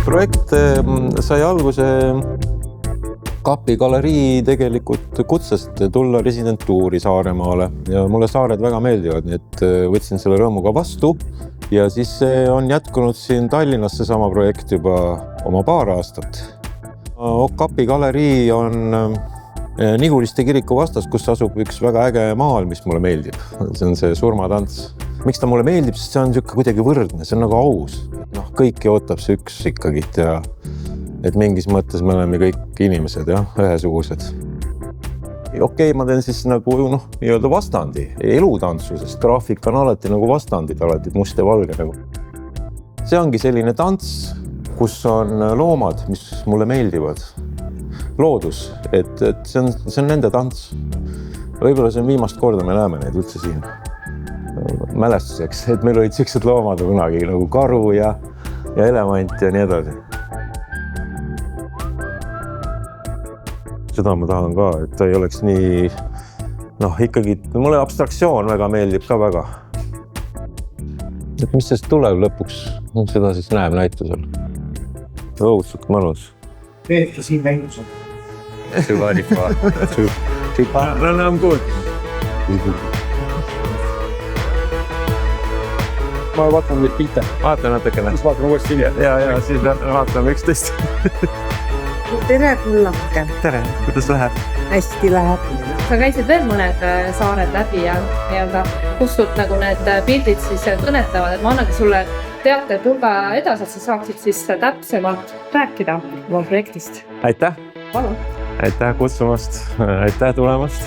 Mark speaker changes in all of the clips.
Speaker 1: Projekt sai alguse Kapi galerii tegelikult kutsest tulla residentuuri Saaremaale ja mulle saared väga meeldivad, nii et võtsin selle rõõmuga vastu ja siis see on jätkunud siin Tallinnas seesama projekt juba oma paar aastat. Kapi galerii on Niguliste kiriku vastas, kus asub üks väga äge maal, mis mulle meeldib. See on see surmatants. Miks ta mulle meeldib, sest see on kuidagi võrdne, see on nagu aus. Kõiki ootab see üks ikkagi ja et mingis mõttes me oleme kõik inimesed ja ühesugused. Okei, ma teen siis nagu nii-öelda vastandi, elutantsu, sest graafik on alati nagu vastandid, alati must ja valge nagu. See ongi selline tants, kus on loomad, mis mulle meeldivad. Loodus, et see on nende tants. Võib-olla see on viimast korda, me näeme neid üldse siin mälestuseks, et meil olid siuksed loomad kunagi nagu karu ja elevant ja nii edasi. Seda ma tahan ka, et ta ei oleks nii, ikkagi, mulle abstraktsioon väga meeldib ka väga. Et mis sest tuleb lõpuks, seda siis näeb näitusel. Õudsuk mõnus.
Speaker 2: Peetka siin näitusel.
Speaker 1: Süvaripa.
Speaker 2: No I'm good. Ma vaatan nüüd pilte.
Speaker 1: Vaata natukene.
Speaker 2: Siis vaatame uuesti hiljem.
Speaker 1: Ja siis vaatame üksteist.
Speaker 3: Tere, kullake.
Speaker 1: Tere, kuidas läheb?
Speaker 3: Hästi läheb.
Speaker 4: Sa käisid veel mõned saared läbi ja kustult nagu need pildid siis kõnetavad, et ma annagi sulle teate tulga edasi, et sa saaksid siis täpsemalt rääkida oma projektist.
Speaker 1: Aitäh!
Speaker 4: Palun!
Speaker 1: Aitäh kutsumast, aitäh tulemast.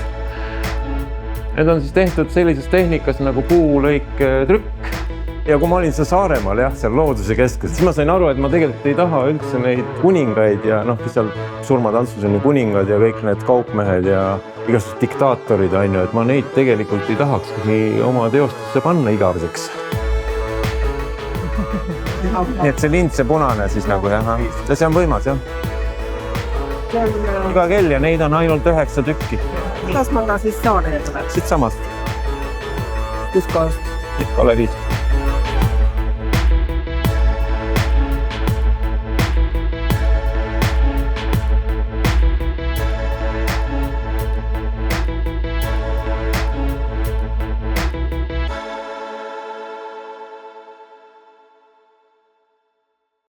Speaker 1: Need on siis tehtud sellises tehnikas nagu puulõik trükk. Ja kui ma olin seal Saaremaal, seal looduse keskus, siis ma sain aru, et ma tegelikult ei taha üldse neid kuningaid ja seal surmatantsus on ju kuningad ja kõik need kaupmehed ja igasugused diktaatorid, et ma neid tegelikult ei tahakski oma teostesse panna igaveseks. Nii et see lint, see punane siis nagu jah, see on võimas jah. Iga kell ja neid on ainult 9 tükki.
Speaker 3: Kuidas ma ka siis saan endale?
Speaker 1: Siit samast.
Speaker 3: Kus kohast?
Speaker 1: Galeriis.